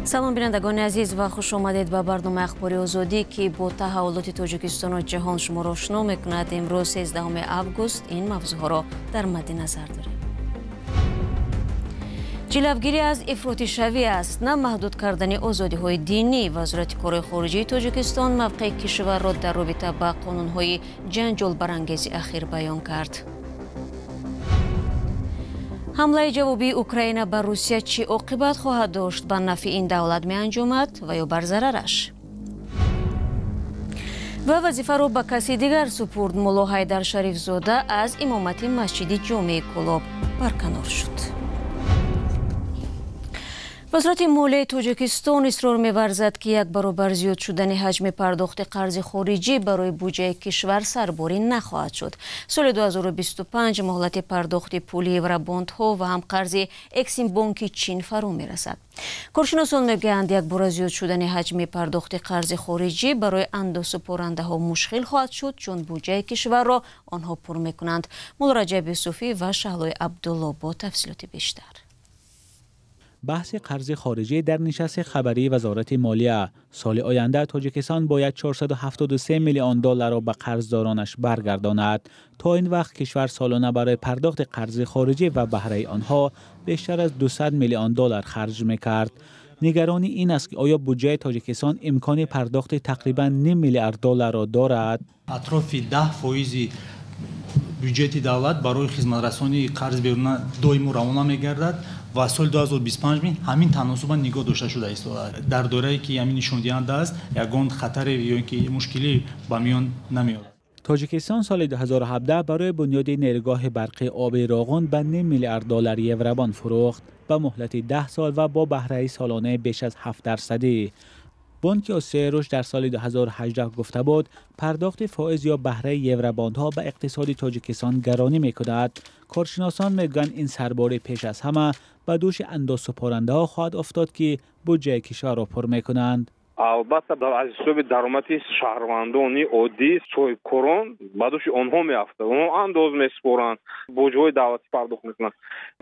салом бинандагони азиз ва хуш омадед ба барномаи ахбори озодӣ ки бо таҳаввулоти Тоҷикистону ҷаҳон шуморо ошно мекунад. Имрӯз 13 август ин мавзӯъҳоро дар мадди назар дорем. ҷилавгирӣ аз ифротишавӣ аст, на маҳдуд кардани озодиҳои динӣ. Вазорати кори хориҷии Тоҷикистон мавқеи кишварро дар робита ба қонунҳои ҷанҷолбарангези ахир баён кард. ҳамлаи ҷавобии Украина ба Русия чӣ оқибат хоҳад дошт? Ба нафъи ин давлат меанҷомад ва ё бар зарараш? ва вазифаро ба каси дигар супурд. Мулло Ҳайдар Шарифзода аз имомати масҷиди ҷомеи Кӯлоб барканор шуд. вазорати молияи Тоҷикистон исрор меварзад ки як баробар зиёд шудани ҳаҷми пардохти қарзи хориҷӣ барои буҷаи кишвар сарборӣ нахоҳад шуд. соли 2025 моҳлати пардохти пули евробондҳо ва ҳам қарзи Эксимбонки Чин фаро мерасад. коршиносон мегӯянд як бора зиёд шудани ҳаҷми пардохти қарзи хориҷӣ барои андозсупорандаҳо мушкил хоҳад шуд, чун буҷаи кишварро онҳо пур мекунанд. мулло Раҷаб Юсуфӣ ва Шаҳлои Абдулло бо тафсилоти бештар. بحث قرض خارجی در نشست خبری وزارت مالیه. سال آینده تاجیکستان باید 473 میلیون دلار را به قرضدارانش برگرداند. تا این وقت کشور سالانه برای پرداخت قرض خارجی و بهره آنها بیشتر از 200 میلیون دلار خرج میکرد. نگرانی این است که آیا بودجه تاجیکستان امکان پرداخت تقریبا 9 میلیارد دلار را دارد؟ اطراف 10% بودجه دولت برای خدمترسانی قرض بیرون دائم روانه میگردد و سال 2025 همین تناسب نگاه داشته شده است. در دوره‌ای که همین نشان دهنده است یگان خطر یا اینکه مشکلی به میان نمیاد. تاجیکستان سال 2017 برای بنیاد نیروگاه برقی آب راغون به 9 میلیارد دلار یوربان فروخت به مهلت 10 سال و با بهره سالانه بیش از 7%. بانک آسیای رشد در سال 2018 گفته بود پرداخت فائز یا بهره یورباندها به اقتصاد تاجیکستان گرانی می‌کند. کارشناسان میگویند این سرباری پیش از همه به دوش اندازسپارنده‌ها خواهد افتاد که بودجه کشور را پر می‌کنند. البته از حساب درآمدی شهروندان عادی سویکوران به دوش آنها می‌افتد. آنها انداز می‌سپارند، بودجه دولتی پرداخت می‌کنند.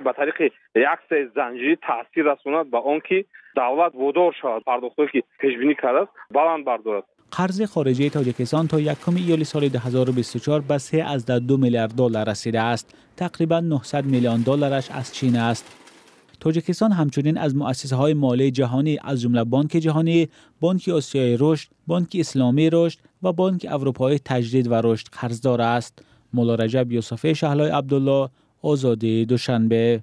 به طریق یک سری زنجیری تاثیر رساند به آنکه دولت وادار شود پرداختی که پیش بینی کرده است بلند بردارد. قرض خارجی تاجیکستان تا 1 ایول سال 2024 به 3.2 میلیارد دلار رسیده است. تقریبا 900 میلیون دلارش از چین است. تاجیکستان همچنین از مؤسسه‌های مالی جهانی از جمله بانک جهانی، بانک آسیای رشد، بانک اسلامی رشد و بانک اروپایی تجدید و رشد قرضدار است. مولو رجب یوسفی، شهلای عبدالله، آزادی دوشنبه.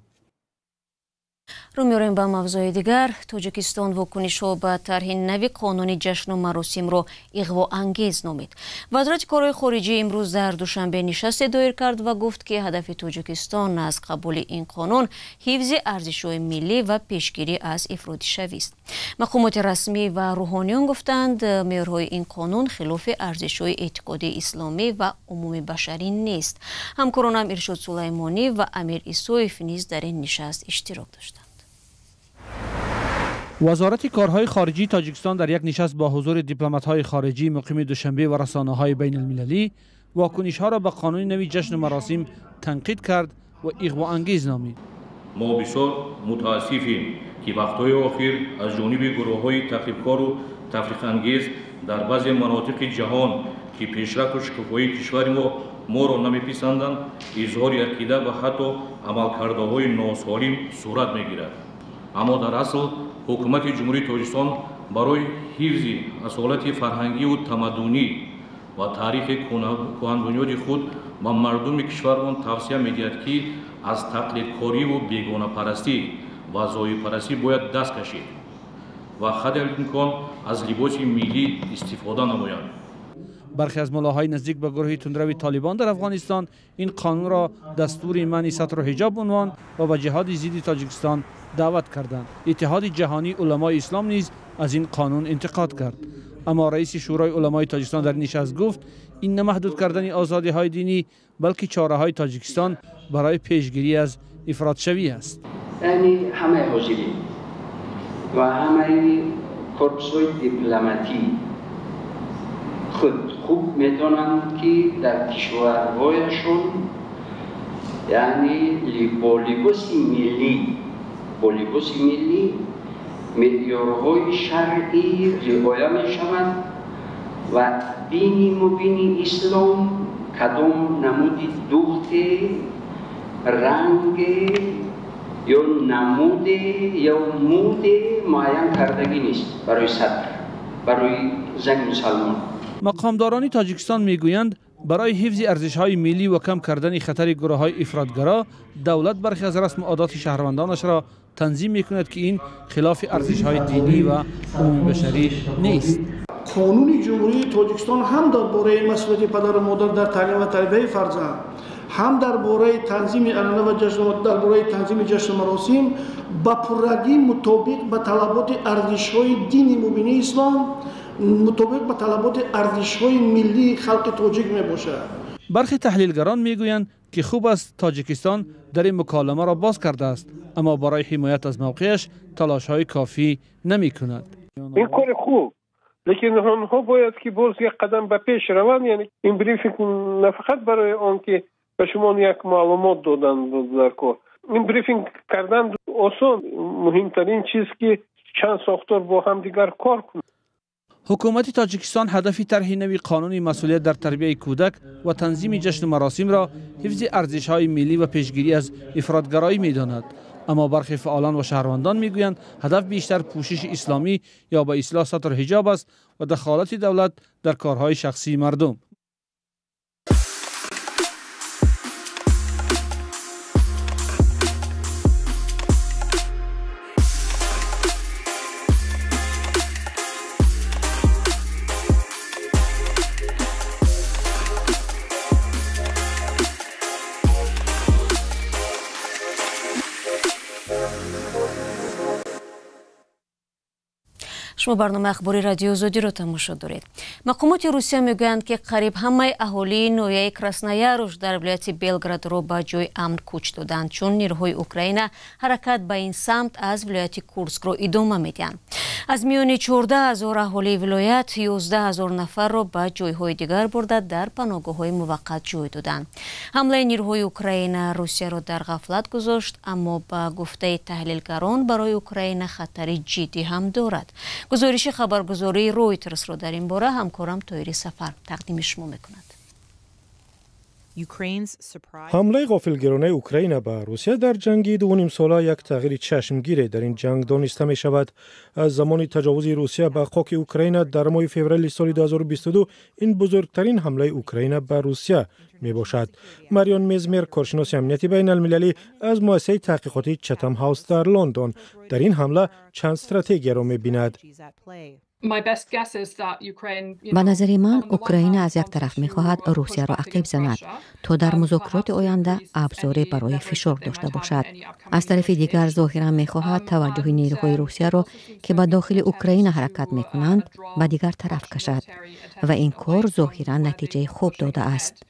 رو می‌ریم به موضوع دیگر. توجیکستان واکنش‌ها به طرح نوی قانون جشن و مراسم رو اغوا انگیز نامید. وزارت کارهای خارجی امروز در دوشنبه نشست دایر کرد و گفت که هدف توجیکستان از قبول این قانون حفظ ارزش‌های ملی و پیشگیری از افراط‌شوی است. مقامات رسمی و روحانیون گفتند معیارهای این قانون خلاف ارزش‌های اعتقادی اسلامی و عموم بشری نیست. همکارانم ارشاد سلیمانی و امیر ایسویف نیز در این نشست اشتراک داشتند. وزارت کارهای خارجی تاجیکستان در یک نشست با حضور دیپلمات‌های خارجی مقیم دوشنبه و رسانه‌های بین المللی واکنش‌ها را به قانون نوی جشن و مراسم تنقید کرد و اغوا انگیز نامید. ما بسیار متاسفیم که وقت‌های اخیر از جانب گروه‌های تخریبکار و تفریق انگیز در بعضی مناطق جهان که پیشرفت و شکوفایی کشور ما را نمی‌پسندند اظهار عقیده و حتی عملکردهای ناسالم صورت می‌گیرد. اما در اصل حکومت جمهوری تاجیکستان برای حفظ اصالت فرهنگی و تمدنی و تاریخ کهن‌بنیاد خود به مردم کشور توصیه می‌دهد که از تقلیدکاری و بیگانه پرستی و زاویه پرستی باید دست کشید و حد الامکان از لباس ملی استفاده نمایند. برخی از ملاهای نزدیک به گروه تندرو طالبان در افغانستان این قانون را دستور منع ستر و حجاب عنوان و به جهاد ضد تاجیکستان دعوت کردند. اتحاد جهانی علمای اسلام نیز از این قانون انتقاد کرد. اما رئیس شورای علمای تاجیکستان در نشست گفت این نه محدود کردن آزادی‌های دینی بلکه چاره‌های تاجیکستان برای پیشگیری از افراط‌شوی است. یعنی همه حاضرین و همه کورس‌های دیپلماتی خود خوب می‌دانند که در کشورهایشون یعنی با لباس ملی معیارهای شرعی رعایت می شود و دین مبین اسلام کدام نمودی دوخت رنگ یا نمود یا مود معین کردگی نیست برای صدر، برای زن مسلمان. مقامداران تاجیکستان میگویند برای حفظ ارزش‌های ملی و کم کردن خطر گروه‌های افراطگرا دولت برخی از رسم و عادات شهروندانش را تنظیم می‌کند که این خلاف ارزش‌های دینی و عمومی بشری نیست. قانون جمهوری تاجیکستان هم درباره مسئولیت پدر و مادر در تعلیم و تربیت فرزند، هم درباره تنظیم عنعنه و جشن، درباره تنظیم جشن مراسم با پررگی مطابق به طلبات ارزش‌های دین مبین اسلام، مطابق به طلبات ارزش‌های ملی خلق تاجیک میباشد. برخی تحلیلگران میگویند که خوب است تاجیکستان در این مکالمه را باز کرده است، اما برای حمایت از موقعش تلاش‌های کافی نمی‌کند. این کار خوب، لیکن آنها باید که باز یک قدم به پیش روند. یعنی این بریفینگ نه فقط برای آن که به شما یک معلومات دادن در کار، این بریفینگ کردن آسان، مهمترین چیز که چند ساختار با هم دیگر کار کنند. حکومت تاجیکستان هدف طرح نوی قانون مسئولیت در تربیت کودک و تنظیم جشن مراسم را حفظ ارزش‌های ملی و پیشگیری از افراطگرایی می‌داند، اما برخی فعالان و شهروندان می‌گویند هدف بیشتر پوشش اسلامی یا با اصلاح سطر حجاب است و دخالت دولت در کارهای شخصی مردم. شما برنامه اخباری رادیو زودی رو تماشا دارید. مقامات روسیه میگویند که قریب همه اهالی نویه کراسنایاروش در ولایت بلگراد رو به جای امن کوچ دادند، چون نیروهای اوکراین حرکت به این سمت از ولایت کورسک رو ادامه میدن. از میان 14,000 اهالی ولایت 11,000 نفر رو به جایهای دیگر برده در پناهگاه‌های موقت جای دادند. حمله نیروهای اوکراین روسیه رو در غفلت گذاشت، اما با گفته تحلیلگران برای اوکراین خطر جدی هم دارد. گزارش خبرگزاری رویترز رو در این باره همکارم طاهری سفر تقدیم شما میکند. حمله غافلگیرانه اوکراین به روسیه در جنگ 2.5 ساله یک تغییر چشمگیر در این جنگ دانسته می شود. از زمان تجاوز روسیه به خاک اوکراین در ماه فوریه سال 2022 این بزرگترین حمله اوکراین به روسیه می باشد. ماریون میزمر، کارشناس امنیتی بین المللی از مؤسسه تحقیقاتی چتم هاوس در لندن، در این حمله چند استراتژی را می بیند. به نظر من اوکراین از یک طرف می‌خواهد روسیه را عقب زند تا در مذاکرات آینده ابزاری برای فشار داشته باشد. از طرف دیگر ظاهراً می‌خواهد توجه نیروهای روسیه را که به داخل اوکراین حرکت می‌کنند به دیگر طرف کشد و این کار ظاهراً نتیجه خوب داده است.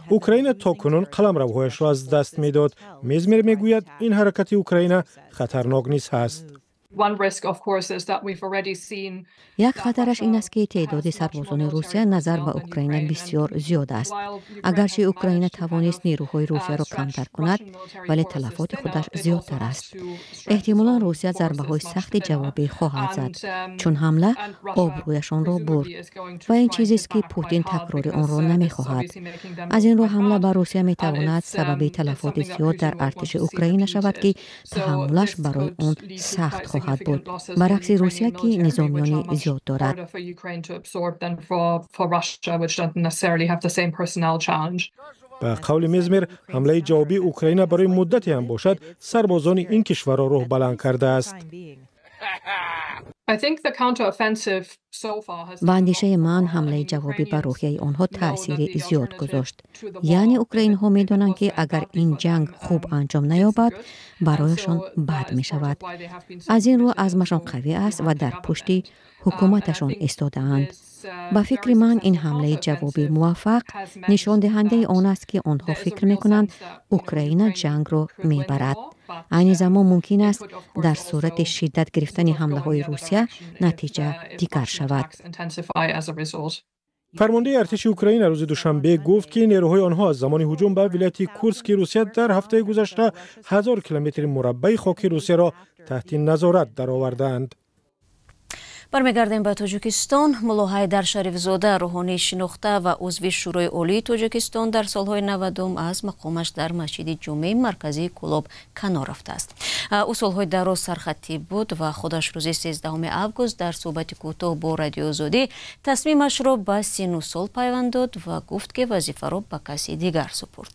اوکراین تاکنون قلمروهایش را از دست می‌داد. میزمر میگوید این حرکت اوکراین خطرناک نیز است. یک خطرش این است که تعداد سربازان روسیه نظر به اوکراین بسیار زیاد است. اگرچه اوکراین توانست نیروهای روسیه را کمتر کند، ولی تلفات خودش زیادتر است. احتمالاً روسیه ضربه‌های سخت جوابی خواهد زد، چون حمله آبرویشان را برد و این چیزی است که پوتین تکرار آن را نمی‌خواهد. از این رو حمله بر روسیه می‌تواند سبب تلفات زیاد در ارتش اوکراین شود که تحملش برای آن سخت خواهد بود، برعکس روسیه که نظامیان زیاد دارد. به قول میزمر، حمله جوابی اوکراین برای مدتی هم باشد سربازان این کشور را روح بلند کرده است. با اندیشه من حمله جوابی بر روحیه آنها تأثیر زیاد گذاشت. یعنی اوکراین ها می دانند که اگر این جنگ خوب انجام نیابد برایشان بد می شود. از این رو عزمشان قوی است و در پشتی حکومتشان ایستاده‌اند. با فکر من این حمله جوابی موفق نشان دهنده آن است که آنها فکر می کنند اوکراین جنگ را می برد. این زمان ممکن است در صورت شدت گرفتن حمله های روسیه نتیجه دیگر شود. فرمانده ارتش اوکراین روز دوشنبه گفت که نیروهای آنها از زمان هجوم به ولایت کورسک روسیه در هفته گذشته 1000 کیلومتر مربع خاک روسیه را تحت نظارت درآوردند. برمیگردیم به تاجیکستان. ملا حیدر شریفزاده روحانی شناخته و عضو شورای عالی تاجیکستان در سالهای 90 از مقامش در مسجد جمعه مرکزی کلاب کنار رفته است. او سالهای دراز سرخطی بود و خودش روز 13 آگوست در صحبت کوتاه با رادیو آزادی تصمیمش را به 39 سال پیوند داد و گفت که وظیفه را به کسی دیگر سپرد.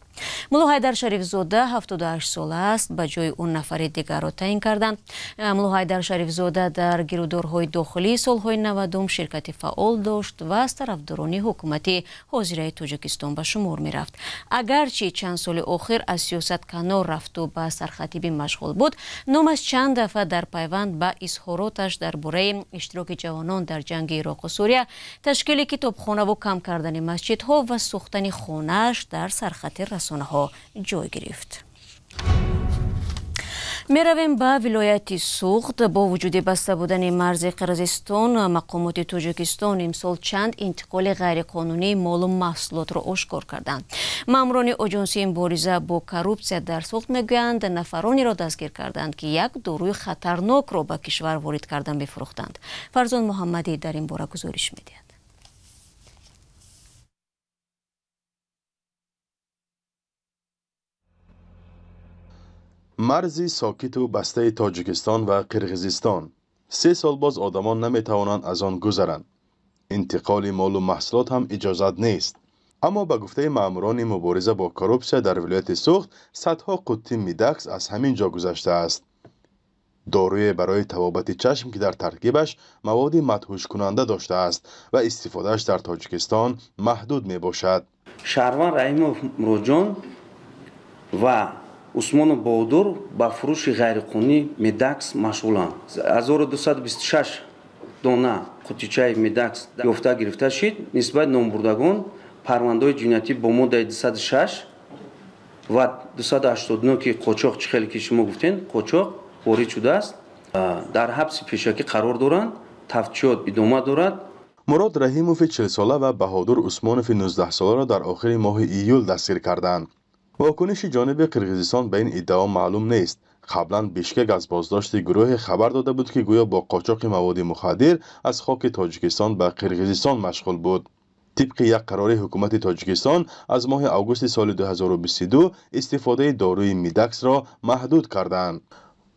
ملا حیدر شریفزاده 78 ساله است. به جای اون نفر دیگر را تعیین کردند. ملا حیدر شریفزاده در گیرودارهای داخلی سالهای 90 شرکت فعال داشت و از طرفداران حکومتی حاضره تاجیکستان به شمار می رفت. اگرچه چند سال آخر از سیاست کنار رفت و به سرخطیبی مشغول بود، نامش چند دفعه در پیوند به اظهاراتش درباره اشتراک جوانان در جنگ عراق و سوریه، تشکیل کتابخانه و کم کردن مسجدها و ساختن خانه‌اش در سرخط رسانه ها جای گرفت. می رویم به ولایت سوخت. با وجود بسته بودن مرز قرقیزستان، مقامات تاجیکستان امسال چند انتقال غیرقانونی مال و محصولات را آشکار کردند. ماموران آژانسی مبارزه با کروپسیا در سوخت میگویند نفرانی را دستگیر کردند که یک داروی خطرناک را به کشور وارد کردن می‌فروختند. فرزان محمدی در این باره گزارش می‌دهد. مرزی ساکت و بسته تاجیکستان و قرقیزستان 3 سال باز آدمان نمیتوانند از آن گذرند. انتقال مال و محصولات هم اجازت نیست. اما به گفته ماموران مبارزه با کروپسیا در ولایت سوخت، صدها قوطی میدکس از همین جا گذشته است. داروی برای طبابت چشم که در ترکیبش مواد مدهوش کننده داشته است و استفادهش در تاجیکستان محدود می باشد. شهروان رحیمов مروجان و عثمان بهادر با فروش غیرقانونی میدکس مشغولند. 1226 دانه قوطیچه میدکس یافته گرفته شد. نسبت نامبردگان پرونده جنایتی با ماده 206 و 289 که قاچاق چخیلی که شما گفتین قاچاق وارد شده است. در حبس پیشکی قرار دارند. تفتیشات ادامه دارد. مراد رحیموف 40 ساله و بهادر عثمانوف 19 ساله را در آخر ماه ایول دستگیر کردند. واکنش جانب قرقیزستان به این ادعا معلوم نیست. قبلا بیشکک از بازداشت گروه خبر داده بود که گویا با قاچاق مواد مخدر از خاک تاجیکستان به قرقیزستان مشغول بود. طبق یک قرار حکومت تاجیکستان از ماه آگوست سال 2022 استفاده داروی میدکس را محدود کردند.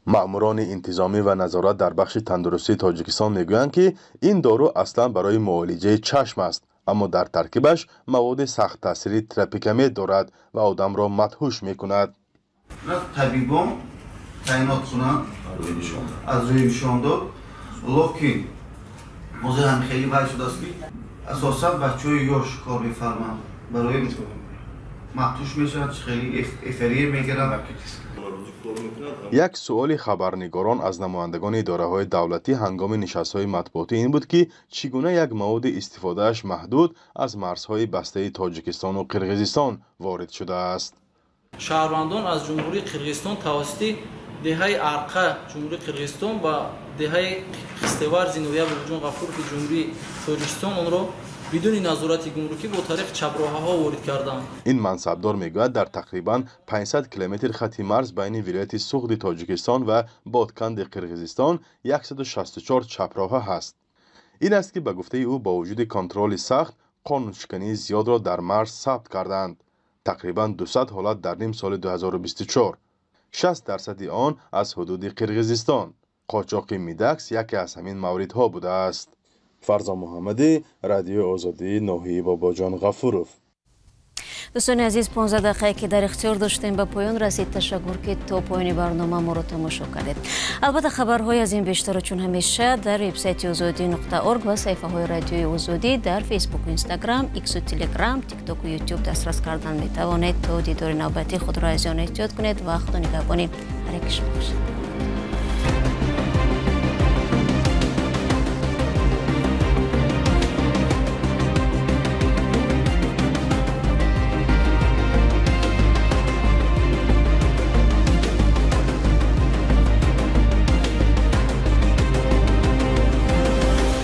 ماموران انتظامی و نظارت در بخش تندرستی تاجیکستان میگویند که این دارو اصلا برای معالجه چشم است، اما در ترکیبش مواد سخت تاثیر تراپیکامید دارد و آدم را مدهوش میکند. طبیبان تعیینات کنند از روی نشان داد ولی که موضوع هم خیلی وای شده است که اساسا بچه‌های یاش کار می‌فرمایند برای مدهوش میشن، خیلی افریه میگیرن. یک سؤال خبرنگاران از نمایندگان اداره‌های دولتی هنگام نشست‌های مطبوعاتی این بود که چگونه یک مواد استفادهش محدود از مرزهای بسته تاجیکستان و قرقیزستان وارد شده است. شهروندان از جمهوری قرقیزستان توسط دهه ارقه جمهوری قرقیزستان و دهه خستوار زینویه بوجون غفور که جمهوری تاجیکستان آن را بدون نظارت گمرکی با طریق چپراه‌ها وارد کردند. این منصبدار میگوید در تقریباً 500 کیلومتر خط مرز بین ولایت سوخت تاجیکستان و بادکند قرقیزستان 164 چپراه هست. این است که به گفته او با وجود کنترل سخت قانونشکنی زیاد را در مرز ثبت کردند. تقریباً 200 حالت در نیم سال 2024. 60% آن از حدود قرقیزستان. قاچاق میدکس یکی از همین موردها بوده است. فرزان محمدی، رادیو آزادی، ناحیه باباجان غفورов. دوستان عزیز، 15 دقیقه که در اختیار داشتیم به پایان رسید. تشکر که تا پایان برنامه ما را تماشا کردید. البته خبرهای از این بیشتر چون همیشه در وبسایت azadi.org و صفحه های رادیوی آزادی در فیسبوک و اینستاگرام، ایکس و تلگرام، تیک تاک و یوتیوب دسترس کردن می توانید. تا دیدار نوبتی خود را از آن احتیاط کنید. وقت و نگهبانی هر یک شما باشید.